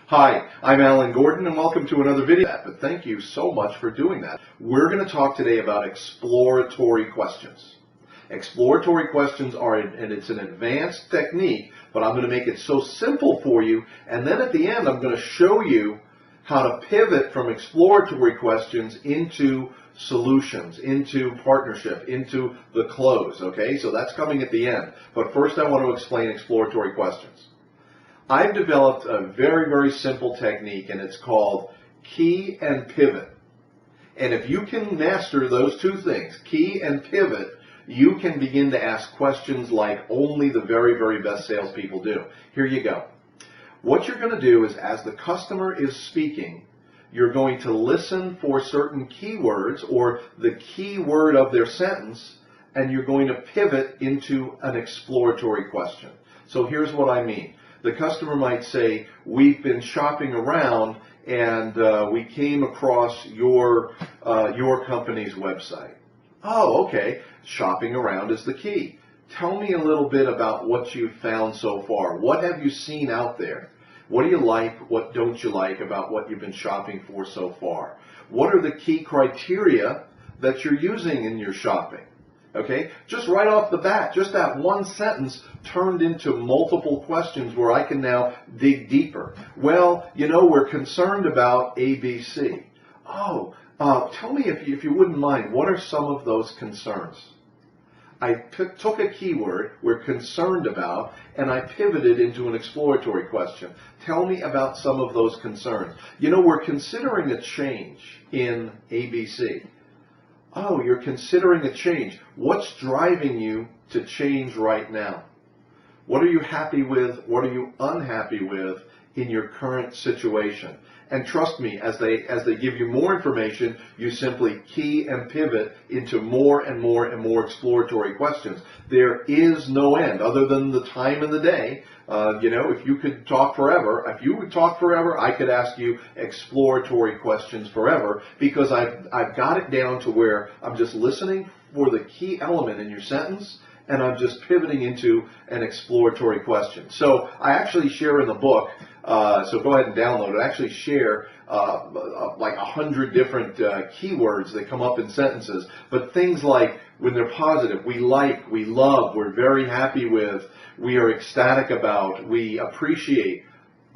Hi, I'm Alan Gordon and welcome to another video. But thank you so much for doing that. We're going to talk today about exploratory questions. Exploratory questions are, and it's an advanced technique, but I'm going to make it so simple for you. And then at the end, I'm going to show you how to pivot from exploratory questions into solutions, into partnership, into the close. Okay, so that's coming at the end. But first, I want to explain exploratory questions. I've developed a very, very simple technique, and it's called key and pivot. And if you can master those two things, key and pivot, you can begin to ask questions like only the very, very best salespeople do. Here you go. What you're going to do is, as the customer is speaking, you're going to listen for certain keywords or the key word of their sentence, and you're going to pivot into an exploratory question. So here's what I mean. The customer might say, we've been shopping around and we came across your company's website. Oh, okay. Shopping around is the key. Tell me a little bit about what you've found so far. What have you seen out there? What do you like? What don't you like about what you've been shopping for so far? What are the key criteria that you're using in your shopping? Okay, just right off the bat, just that one sentence turned into multiple questions where I can now dig deeper. Well, you know, we're concerned about ABC. Oh, tell me if you wouldn't mind, what are some of those concerns? I took a keyword, we're concerned about, and I pivoted into an exploratory question. Tell me about some of those concerns. You know, we're considering a change in ABC. Oh, you're considering a change. What's driving you to change right now? What are you happy with? What are you unhappy with in your current situation? And trust me, as they give you more information, you simply key and pivot into more and more and more exploratory questions. There is no end other than the time in the day. You know, if you could talk forever, if you would talk forever, I could ask you exploratory questions forever, because I've got it down to where I'm just listening for the key element in your sentence, and I'm just pivoting into an exploratory question. So I actually share in the book, so go ahead and download it. I actually share like 100 different keywords that come up in sentences, but things like when they're positive, we like, we love, we're very happy with, we are ecstatic about, we appreciate.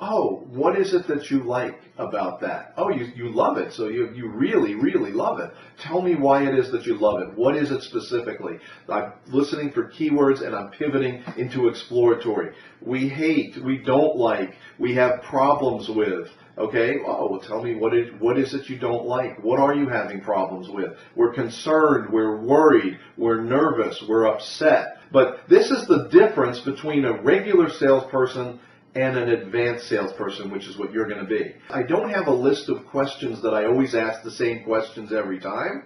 Oh, what is it that you like about that? Oh, you love it, so you really, really love it. Tell me why it is that you love it. What is it specifically? I'm listening for keywords and I'm pivoting into exploratory. We hate, we don't like, we have problems with. Okay, oh, well, tell me what is it you don't like? What are you having problems with? We're concerned, we're worried, we're nervous, we're upset. But this is the difference between a regular salesperson and an advanced salesperson, which is what you're going to be. I don't have a list of questions that I always ask the same questions every time.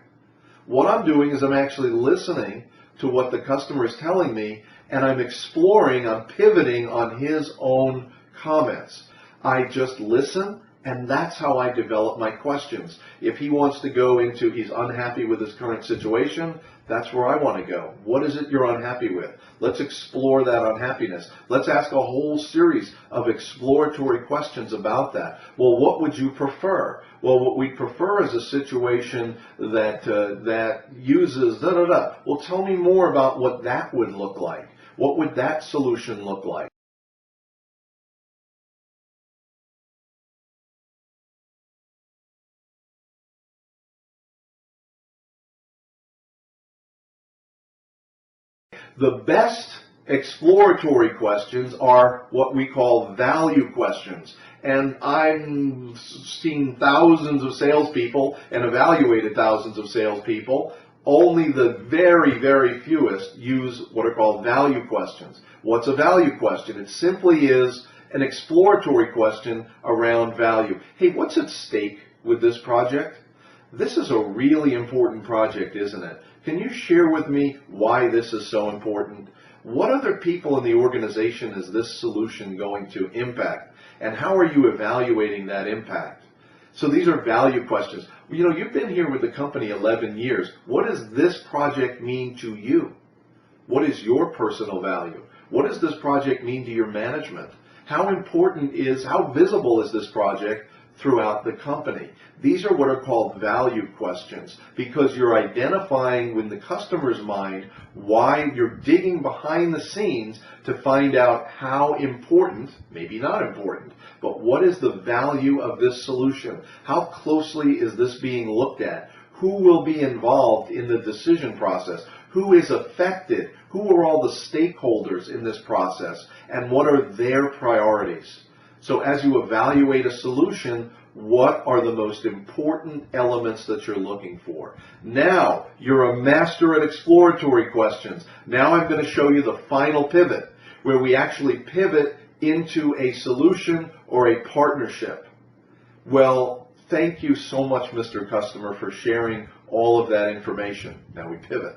What I'm doing is I'm actually listening to what the customer is telling me, and I'm exploring, I'm pivoting on his own comments. I just listen, and that's how I develop my questions. If he wants to go into, he's unhappy with his current situation, that's where I want to go. What is it you're unhappy with? Let's explore that unhappiness. Let's ask a whole series of exploratory questions about that. Well, what would you prefer? Well, what we prefer is a situation that uses da-da-da. Well, tell me more about what that would look like. What would that solution look like? The best exploratory questions are what we call value questions. And I've seen thousands of salespeople and evaluated thousands of salespeople. Only the very, very fewest use what are called value questions. What's a value question? It simply is an exploratory question around value. Hey, what's at stake with this project? This is a really important project, isn't it? Can you share with me why this is so important? What other people in the organization is this solution going to impact? And how are you evaluating that impact? So these are value questions. You know, you've been here with the company 11 years. What does this project mean to you? What is your personal value? What does this project mean to your management? How visible is this project throughout the company? These are what are called value questions, because you're identifying in the customer's mind why you're digging behind the scenes to find out how important, maybe not important, but what is the value of this solution? How closely is this being looked at? Who will be involved in the decision process? Who is affected? Who are all the stakeholders in this process? And what are their priorities? So as you evaluate a solution, what are the most important elements that you're looking for? Now, you're a master at exploratory questions. Now I'm going to show you the final pivot, where we actually pivot into a solution or a partnership. Well, thank you so much, Mr. Customer, for sharing all of that information. Now we pivot.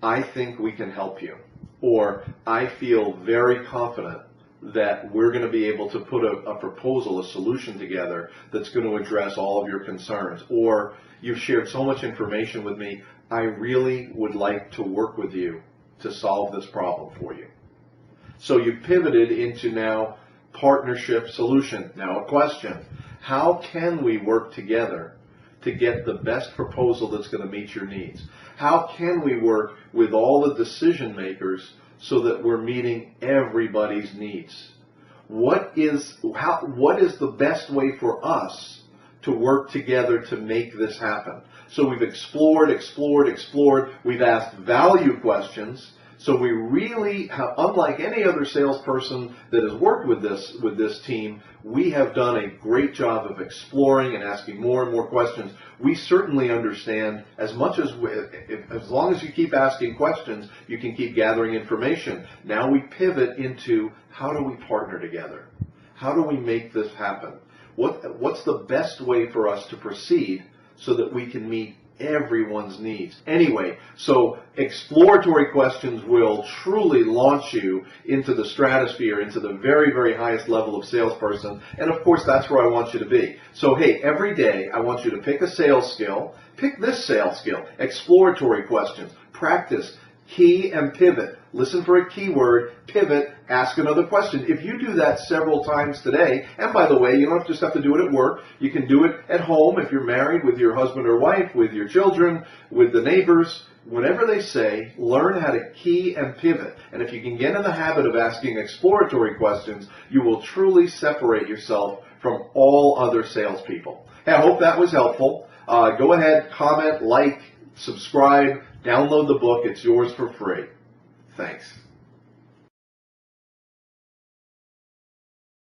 I think we can help you, or I feel very confident that we're going to be able to put a proposal, a solution together that's going to address all of your concerns. Or you've shared so much information with me, I really would like to work with you to solve this problem for you. So you pivoted into now partnership solution. Now a question: how can we work together to get the best proposal that's going to meet your needs? How can we work with all the decision makers so that we're meeting everybody's needs? What is the best way for us to work together to make this happen? So we've explored. We've asked value questions. So we really have, unlike any other salesperson that has worked with this team, we have done a great job of exploring and asking more and more questions. We certainly understand as long as you keep asking questions, you can keep gathering information. Now we pivot into, how do we partner together? How do we make this happen? What's the best way for us to proceed so that we can meet everyone's needs? Anyway, so exploratory questions will truly launch you into the stratosphere, into the very, very highest level of salesperson. And of course, that's where I want you to be. So hey, every day I want you to pick a sales skill. Pick this sales skill: exploratory questions. Practice key and pivot. Listen for a keyword, pivot, ask another question. If you do that several times today, and by the way, you don't just have to do it at work. You can do it at home if you're married, with your husband or wife, with your children, with the neighbors. Whatever they say, learn how to key and pivot. And if you can get in the habit of asking exploratory questions, you will truly separate yourself from all other salespeople. Hey, I hope that was helpful. Go ahead, comment, like, subscribe, download the book. It's yours for free. Thanks.